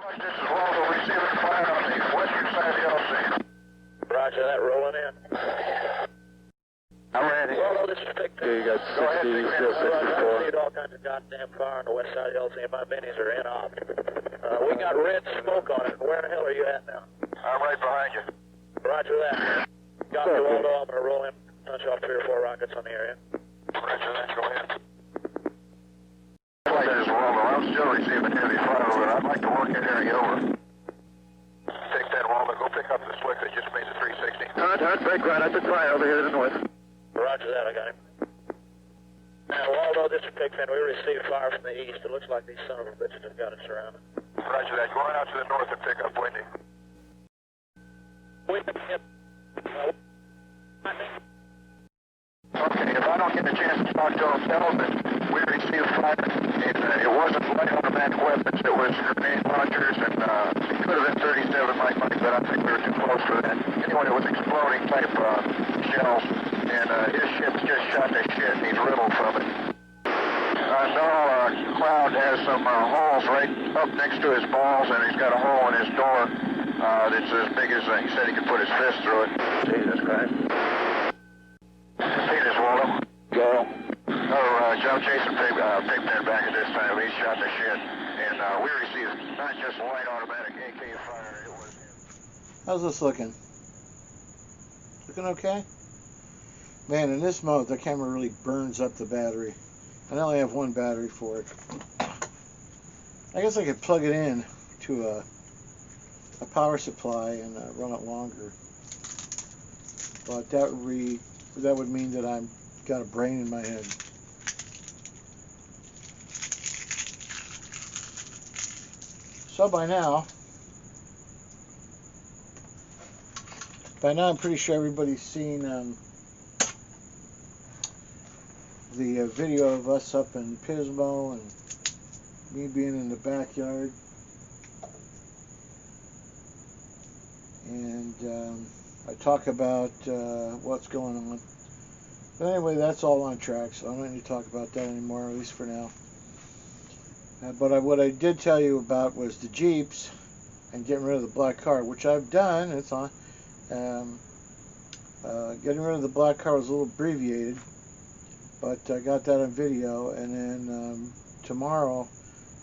This is Waldo receiving fire on the western side of the LC. Roger that, rolling in. I'm ready. Waldo, this is Pick. Yeah, you got 60, still I 64. see all kinds of goddamn fire on the west side of the LC, and my minis are in off. We got red smoke on it. Where the hell are you at now? I'm right behind you. Roger that. Got you, Waldo. I'm going to roll in, punch off 3 or 4 rockets on the area. Roger that, go ahead. This is Waldo. I'm still receiving heavy fire over it. I'd like to work in here and get over. Take that, Waldo. Go pick up the slick that just made the 360. Break right up the fire over here to the north. Roger that, I got him. Now, Waldo, this is Pigpen. We received fire from the east. It looks like these son of a bitches have got it surrounded. Roger that. Going out to the north and pick up Windy. Okay, if I don't get a chance to talk to them, tell them that we received fire, and it wasn't light automatic weapons, it was grenade launchers, and it could have been 37 Mike, but I think we were too close for that. Anyway, it was exploding type shells, and his ship's just shot to shit, and he's riddled from it. Cloud has some holes right up next to his balls, and he's got a hole in his door that's as big as he said he could put his fist through it. Jesus Christ. Peters, Waldo. Go. Joe Jason Pigpen back at this time. He shot the shit, and we received not just light automatic AK fire, it was... How's this looking? Looking okay? Man, in this mode, the camera really burns up the battery. I only have one battery for it. I guess I could plug it in to a power supply and run it longer. But that would mean that I've got a brain in my head. So by now I'm pretty sure everybody's seen the video of us up in Pismo and me being in the backyard. And I talk about what's going on. But anyway, that's all on track, so I don't need to talk about that anymore, at least for now. But what I did tell you about was the Jeeps and getting rid of the black car, which I've done. It's on. Getting rid of the black car was a little abbreviated, but I got that on video. And then tomorrow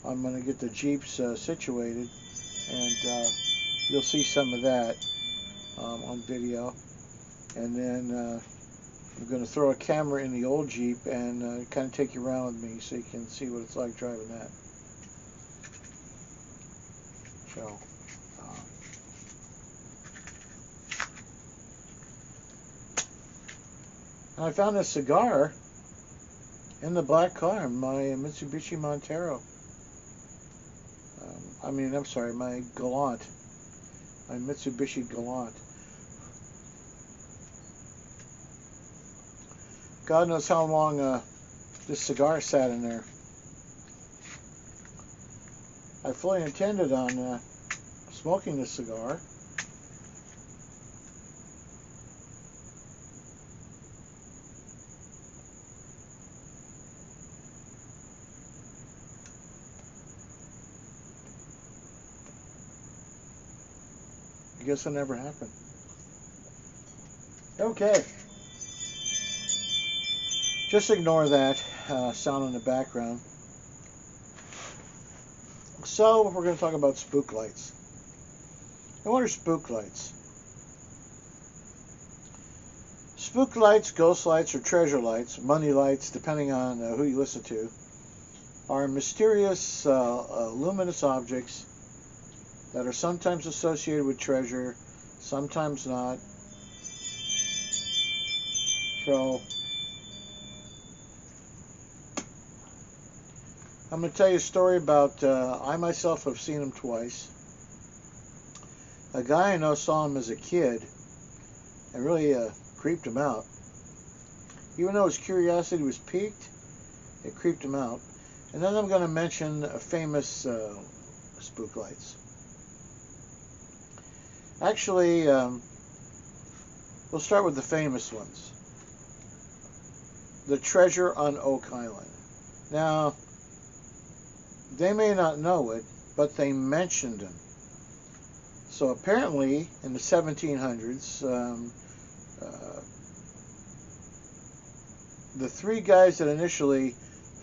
I'm going to get the Jeeps situated, and you'll see some of that on video. And then I'm going to throw a camera in the old Jeep and kind of take you around with me so you can see what it's like driving that. So, and I found a cigar in the black car, my Mitsubishi Montero. I'm sorry, my Galant. My Mitsubishi Galant. God knows how long this cigar sat in there. I fully intended on smoking this cigar. I guess it never happened. Okay. Just ignore that sound in the background. So we're going to talk about spook lights. And what are spook lights? Spook lights, ghost lights, or treasure lights, money lights, depending on who you listen to, are mysterious luminous objects that are sometimes associated with treasure, sometimes not. So I'm going to tell you a story about, I myself have seen him twice. A guy I know saw him as a kid and really creeped him out. Even though his curiosity was piqued, it creeped him out. And then I'm going to mention famous spook lights. Actually, we'll start with the famous ones. The treasure on Oak Island. Now, they may not know it, but they mentioned him. So apparently, in the 1700s, the three guys that initially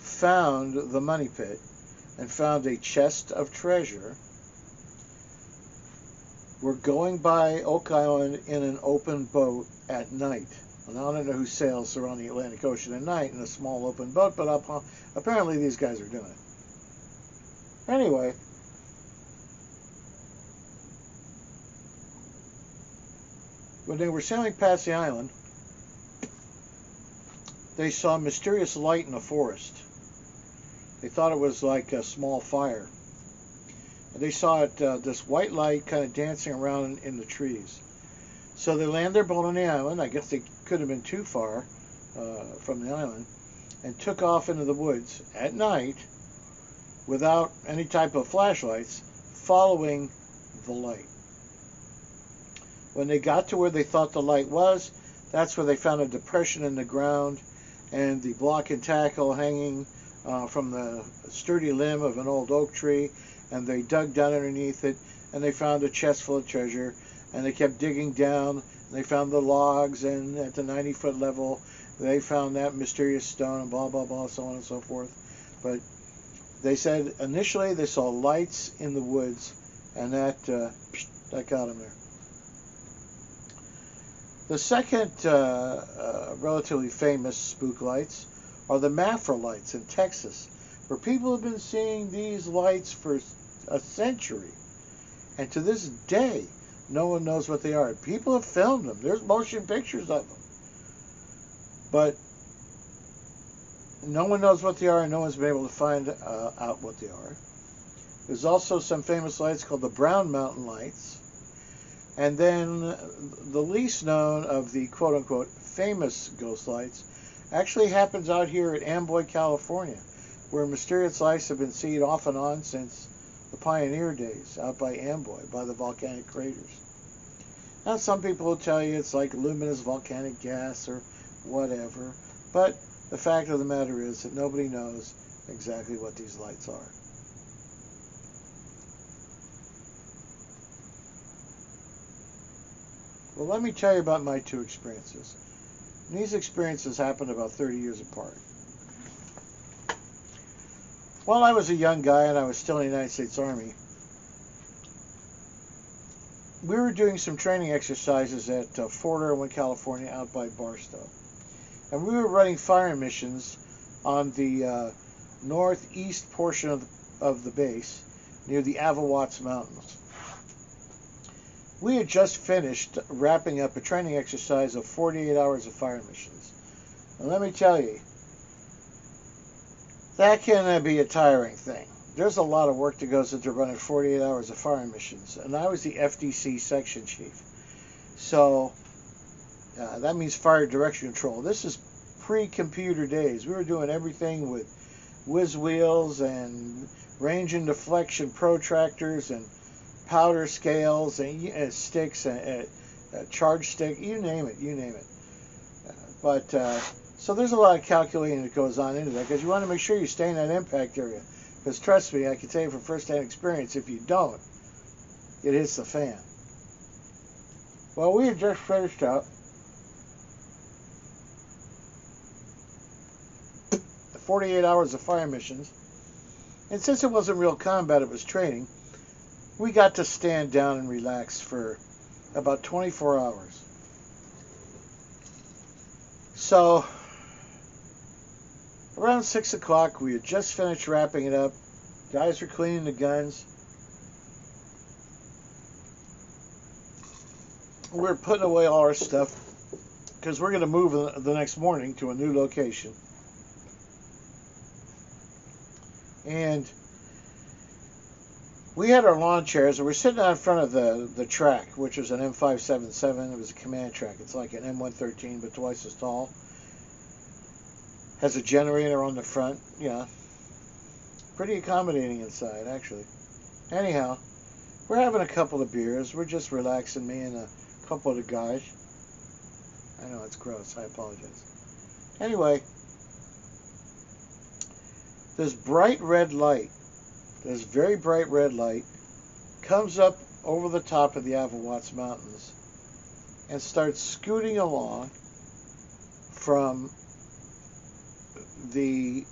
found the money pit and found a chest of treasure were going by Oak Island in an open boat at night. And I don't know who sails around the Atlantic Ocean at night in a small open boat, but apparently these guys are doing it. Anyway, when they were sailing past the island, they saw a mysterious light in the forest. They thought it was like a small fire. And they saw it, this white light kind of dancing around in the trees. So they landed their boat on the island. I guess they could have been too far from the island, and took off into the woods at night without any type of flashlights, following the light. When they got to where they thought the light was, that's where they found a depression in the ground and the block and tackle hanging from the sturdy limb of an old oak tree, and they dug down underneath it, and they found a chest full of treasure, and they kept digging down, and they found the logs, and at the 90-foot level, they found that mysterious stone, and blah, blah, blah, so on and so forth. But they said initially they saw lights in the woods, and that got them there. The second relatively famous spook lights are the Maffra lights in Texas, where people have been seeing these lights for a century. And to this day, no one knows what they are. People have filmed them. There's motion pictures of them. But no one knows what they are, and no one's been able to find out what they are. There's also some famous lights called the Brown Mountain Lights. And then the least known of the quote-unquote famous ghost lights actually happens out here at Amboy, California, where mysterious lights have been seen off and on since the pioneer days out by Amboy, by the volcanic craters. Now, some people will tell you it's like luminous volcanic gas or whatever, but the fact of the matter is that nobody knows exactly what these lights are. Well, let me tell you about my two experiences. And these experiences happened about 30 years apart. While I was a young guy and I was still in the United States Army, we were doing some training exercises at Fort Irwin, California, out by Barstow. And we were running fire missions on the northeast portion of the base, near the Avawatz Mountains. We had just finished wrapping up a training exercise of 48 hours of fire missions. And let me tell you, that can be a tiring thing. There's a lot of work that goes into running 48 hours of fire missions. And I was the FDC section chief. So that means fire direction control. This is pre-computer days. We were doing everything with whiz wheels and range and deflection protractors and powder scales and sticks and charge stick, you name it. So there's a lot of calculating that goes on into that, because you want to make sure you stay in that impact area. Because trust me, I can tell you from first-hand experience, if you don't, it hits the fan. Well, we had just finished up 48 hours of fire missions, and since it wasn't real combat, it was training, we got to stand down and relax for about 24 hours. So, around 6 o'clock, we had just finished wrapping it up. Guys were cleaning the guns. We were putting away all our stuff, because we're going to move the next morning to a new location. And we had our lawn chairs, and we're sitting out in front of the track, which was an M577. It was a command track. It's like an M113, but twice as tall. Has a generator on the front. Yeah. Pretty accommodating inside, actually. Anyhow, we're having a couple of beers. We're just relaxing, me and a couple of the guys. I know, it's gross. I apologize. Anyway, this bright red light this very bright red light comes up over the top of the Avawatz Mountains and starts scooting along from the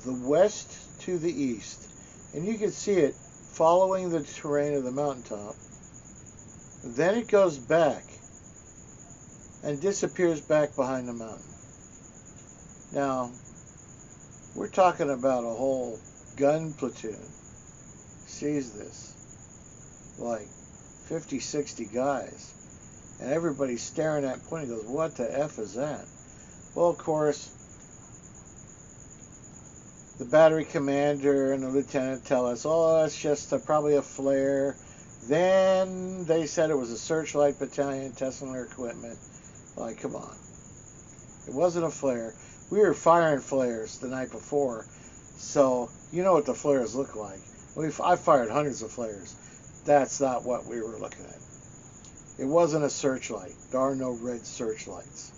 west to the east. And you can see it following the terrain of the mountaintop. Then it goes back and disappears back behind the mountain. Now, we're talking about a whole gun platoon sees this, like 50, 60 guys, and everybody's staring at point and goes, what the F is that? Well, of course, the battery commander and the lieutenant tell us, oh, it's just probably a flare. Then they said it was a searchlight battalion testing their equipment. Like, come on. It wasn't a flare. We were firing flares the night before, so you know what the flares look like. I fired hundreds of flares. That's not what we were looking at. It wasn't a searchlight. There are no red searchlights.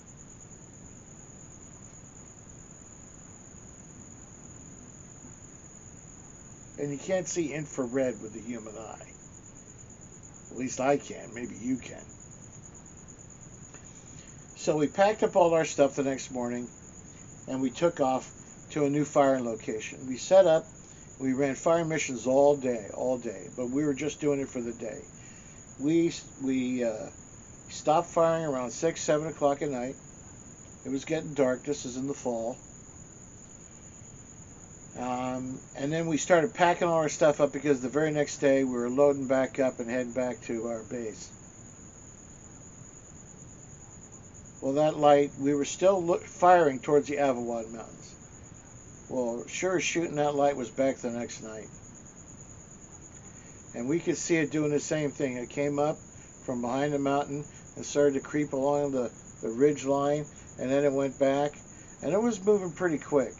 And you can't see infrared with the human eye. At least I can. Maybe you can. So we packed up all our stuff the next morning, and we took off to a new firing location. We set up. We ran fire missions all day, but we were just doing it for the day. We stopped firing around 6, 7 o'clock at night. It was getting dark. This is in the fall. And then we started packing all our stuff up because the very next day we were loading back up and heading back to our base. Well, that light, we were still firing towards the Avawatz Mountains. Well, sure as shooting, that light was back the next night. And we could see it doing the same thing. It came up from behind the mountain and started to creep along the ridge line, and then it went back, and it was moving pretty quick.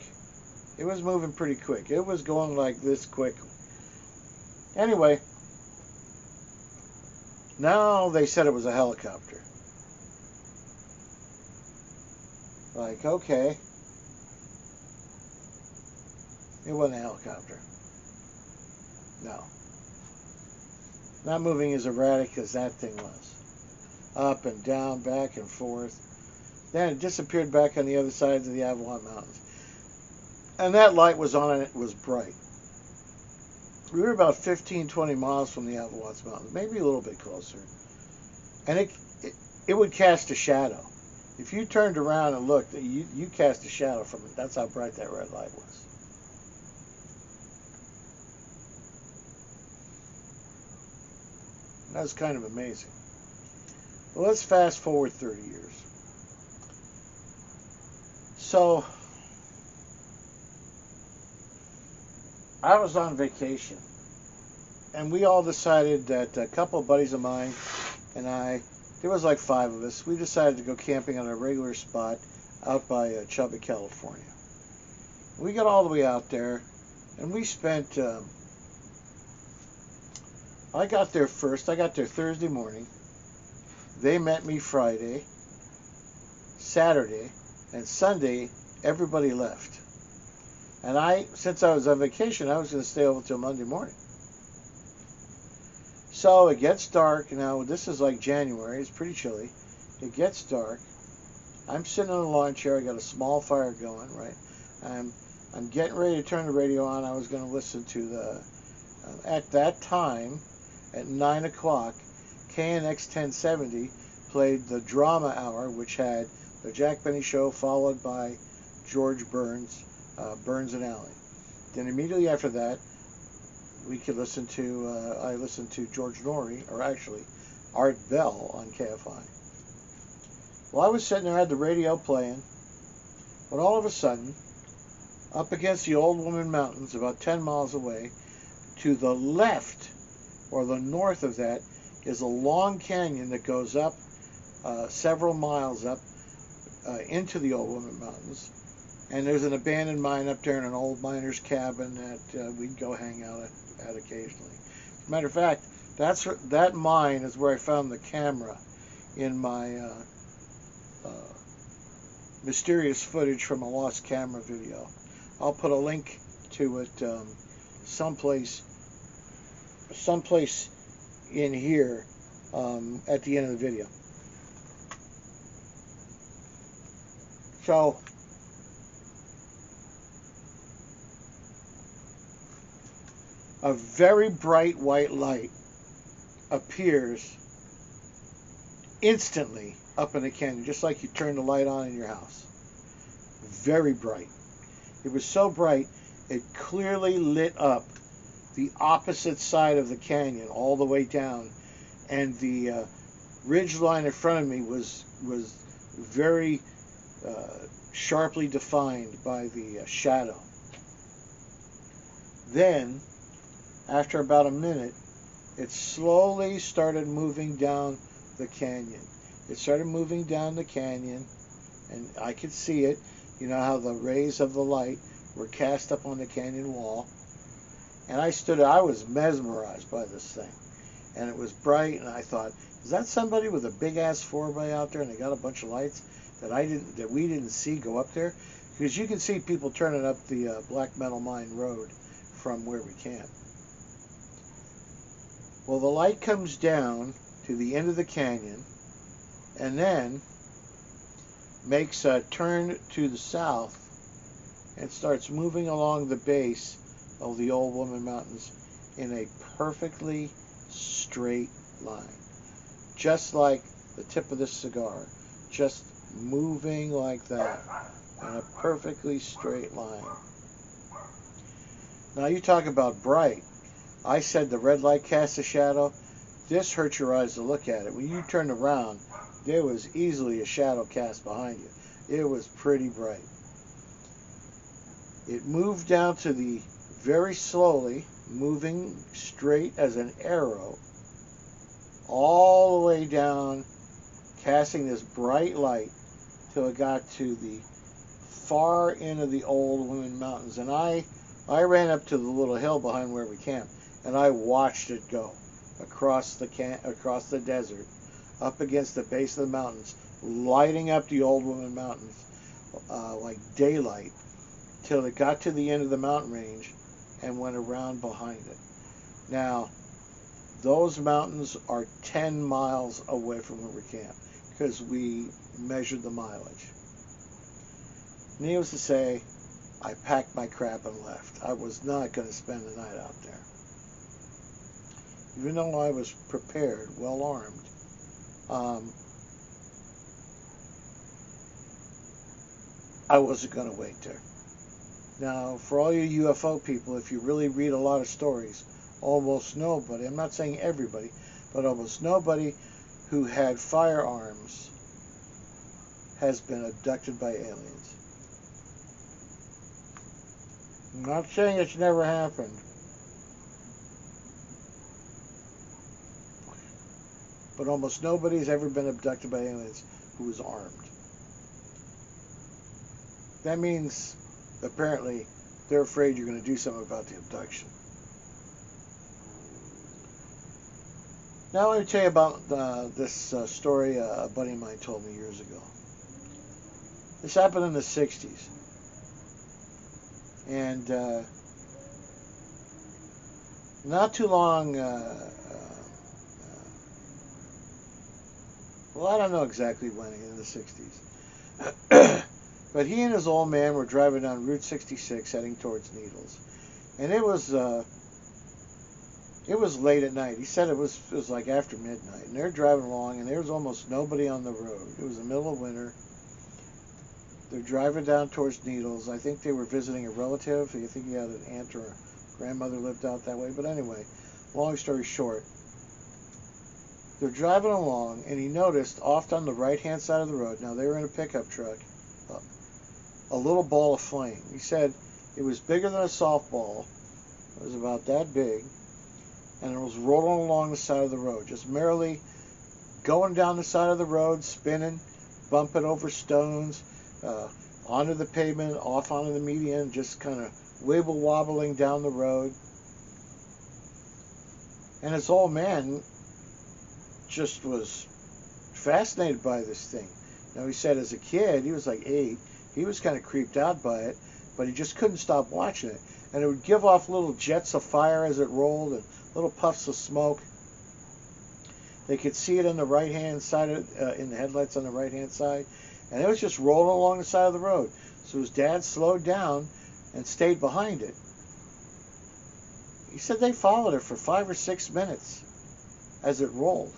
It was moving pretty quick. It was going like this quick. Anyway, now they said it was a helicopter. Like, okay. It wasn't a helicopter. No. Not moving as erratic as that thing was. Up and down, back and forth. Then it disappeared back on the other side of the Avawatz Mountains. And that light was on and it was bright. We were about 15, 20 miles from the Avawatz Mountains, maybe a little bit closer. And it would cast a shadow. If you turned around and looked, you cast a shadow from it. That's how bright that red light was. That was kind of amazing. Well, let's fast forward 30 years. So, I was on vacation, and we all decided that a couple of buddies of mine and I, there was like 5 of us, we decided to go camping on a regular spot out by Chubbuck, California. We got all the way out there, and we spent, I got there first. I got there Thursday morning. They met me Friday, Saturday, and Sunday, everybody left. And since I was on vacation, I was going to stay over till Monday morning. So it gets dark. Now, this is like January. It's pretty chilly. It gets dark. I'm sitting on a lawn chair. I got a small fire going, right? I'm getting ready to turn the radio on. I was going to listen to the, at that time, at 9 o'clock, KNX 1070 played the drama hour, which had the Jack Benny Show followed by George Burns, Burns and Alley. Then immediately after that, we could listen to, I listened to George Norrie, or actually Art Bell on KFI. Well, I was sitting there, I had the radio playing, when all of a sudden, up against the Old Woman Mountains, about 10 miles away, to the left, or the north of that, is a long canyon that goes up several miles up into the Old Woman Mountains. And there's an abandoned mine up there in an old miner's cabin that we'd go hang out at occasionally. As a matter of fact, that mine is where I found the camera in my mysterious footage from a lost camera video. I'll put a link to it someplace someplace in here at the end of the video. So a very bright white light appears instantly up in the canyon, just like you turn the light on in your house. Very bright. It was so bright, it clearly lit up the opposite side of the canyon all the way down, and the ridge line in front of me was very sharply defined by the shadow. Then, after about a minute, it slowly started moving down the canyon. It started moving down the canyon, and I could see it. You know how the rays of the light were cast up on the canyon wall. And I was mesmerized by this thing. And it was bright, and I thought, is that somebody with a big ass 4x out there and they got a bunch of lights that we didn't see go up there? Because you can see people turning up the Black Metal Mine Road from where we camp. Well, the light comes down to the end of the canyon and then makes a turn to the south and starts moving along the base of the Old Woman Mountains in a perfectly straight line. Just like the tip of this cigar. Just moving like that in a perfectly straight line. Now you talk about bright. I said the red light casts a shadow. This hurts your eyes to look at it. When you turned around, there was easily a shadow cast behind you. It was pretty bright. It moved down to the very slowly, moving straight as an arrow, all the way down, casting this bright light till it got to the far end of the Old Woman Mountains. And I ran up to the little hill behind where we camped, and I watched it go across the desert, up against the base of the mountains, lighting up the Old Woman Mountains like daylight, till it got to the end of the mountain range and went around behind it. Now, those mountains are 10 miles away from where we camp, because we measured the mileage. Needless to say, I packed my crap and left. I was not going to spend the night out there. Even though I was prepared, well armed, I wasn't going to wait there. Now, for all you UFO people, if you really read a lot of stories, almost nobody, I'm not saying everybody, but almost nobody who had firearms has been abducted by aliens. I'm not saying it's never happened. But almost nobody's ever been abducted by aliens who was armed. That means, apparently, they're afraid you're going to do something about the abduction. Now let me tell you about this story a buddy of mine told me years ago. This happened in the 60s. And not too long, well, I don't know exactly when, in the 60s. But he and his old man were driving down Route 66 heading towards Needles. And it was late at night. He said it was like after midnight. And they're driving along, and there was almost nobody on the road. It was the middle of winter. They're driving down towards Needles. I think they were visiting a relative. I think he had an aunt or a grandmother lived out that way. But anyway, long story short, they're driving along, and he noticed off on the right-hand side of the road, now they were in a pickup truck, a little ball of flame. He said it was bigger than a softball. It was about that big, and it was rolling along the side of the road, just merrily going down the side of the road, spinning, bumping over stones, onto the pavement, off onto the median, just kind of wibble-wobbling down the road. And this old man just was fascinated by this thing. Now, he said as a kid, he was like 8, he was kind of creeped out by it, but he just couldn't stop watching it. And it would give off little jets of fire as it rolled, and little puffs of smoke. They could see it in the right-hand side, in the headlights on the right-hand side, and it was just rolling along the side of the road. So his dad slowed down and stayed behind it. He said they followed it for 5 or 6 minutes as it rolled.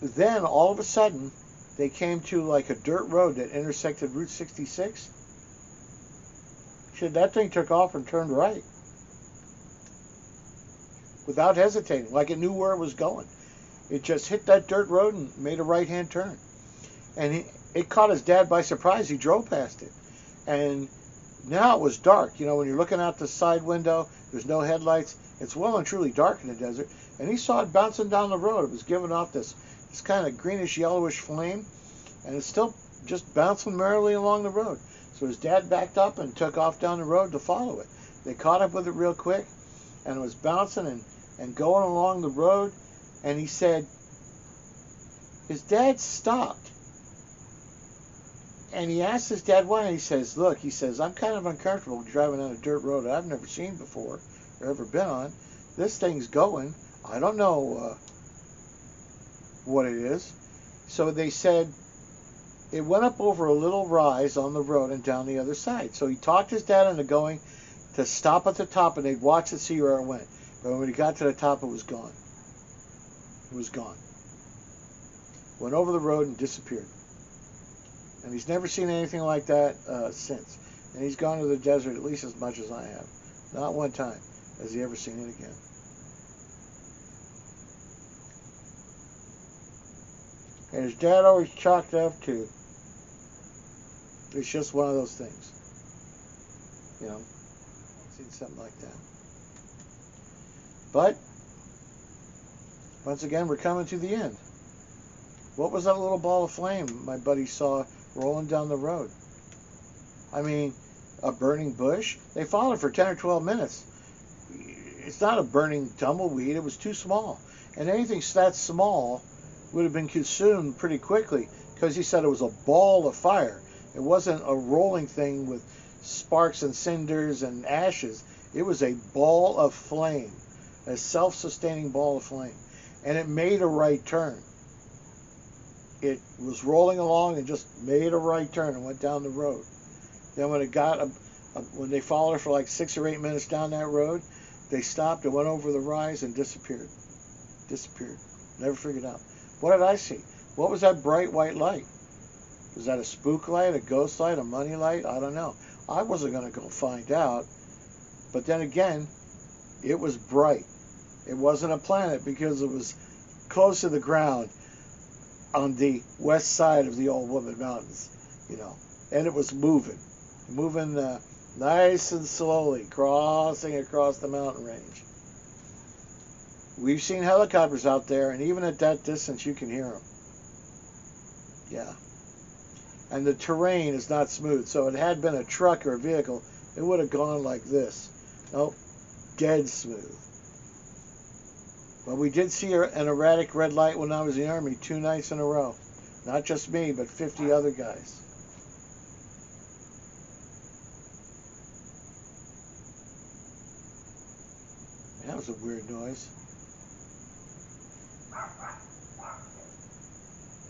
Then, all of a sudden, they came to like a dirt road that intersected Route 66. Shit, that thing took off and turned right. Without hesitating, like it knew where it was going. It just hit that dirt road and made a right-hand turn. And it caught his dad by surprise. He drove past it. And now it was dark. You know, when you're looking out the side window, there's no headlights. It's well and truly dark in the desert. And he saw it bouncing down the road. It was giving off this kind of greenish, yellowish flame. And it's still just bouncing merrily along the road. So his dad backed up and took off down the road to follow it. They caught up with it real quick. And it was bouncing and going along the road. And he said his dad stopped. And he asked his dad why, and he says, look, he says, I'm kind of uncomfortable driving on a dirt road that I've never seen before or ever been on. This thing's going. I don't know what it is. So they said it went up over a little rise on the road and down the other side. So he talked his dad into going to stop at the top, and they'd watch it, see where it went. But when he got to the top, it was gone. It was gone. Went over the road and disappeared. And he's never seen anything like that since. And he's gone to the desert at least as much as I have. Not one time has he ever seen it again. And his dad always chalked up to, it's just one of those things. You know, seen something like that. But, once again, we're coming to the end. What was that little ball of flame my buddy saw rolling down the road? I mean, a burning bush? They followed for 10 or 12 minutes. It's not a burning tumbleweed. It was too small. And anything that small would have been consumed pretty quickly, because he said it was a ball of fire. It wasn't a rolling thing with sparks and cinders and ashes. It was a ball of flame, a self-sustaining ball of flame. And it made a right turn. It was rolling along and just made a right turn and went down the road. Then when it got when they followed it for like 6 or 8 minutes down that road, they stopped and went over the rise and disappeared. Disappeared. Never figured out. What did I see? What was that bright white light? Was that a spook light, a ghost light, a money light? I don't know. I wasn't going to go find out. But then again, it was bright. It wasn't a planet because it was close to the ground on the west side of the Old Woman Mountains, you know. And it was moving nice and slowly, crossing across the mountain range. We've seen helicopters out there, and even at that distance, you can hear them. Yeah. And the terrain is not smooth, so if it had been a truck or a vehicle, it would have gone like this. Nope, dead smooth. But we did see an erratic red light when I was in the Army 2 nights in a row. Not just me, but 50 other guys. That was a weird noise.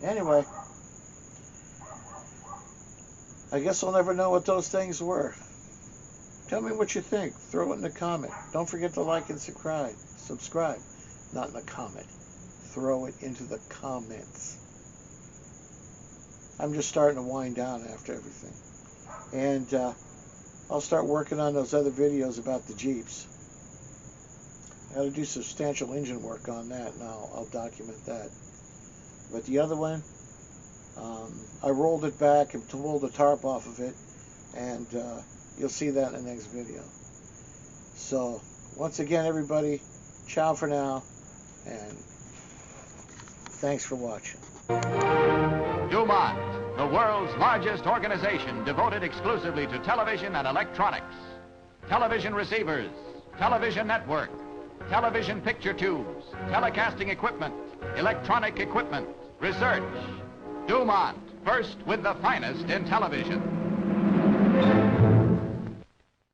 Anyway, I guess I'll never know what those things were. Tell me what you think. Throw it in the comment. Don't forget to like and subscribe. Not in the comment. Throw it into the comments. I'm just starting to wind down after everything. And I'll start working on those other videos about the Jeeps. I got to do substantial engine work on that, and I'll document that. But the other one, I rolled it back and pulled the tarp off of it, and you'll see that in the next video. So, once again, everybody, ciao for now, and thanks for watching. DuMont, the world's largest organization devoted exclusively to television and electronics. Television receivers, television network, television picture tubes, telecasting equipment, electronic equipment, research. DuMont, first with the finest in television.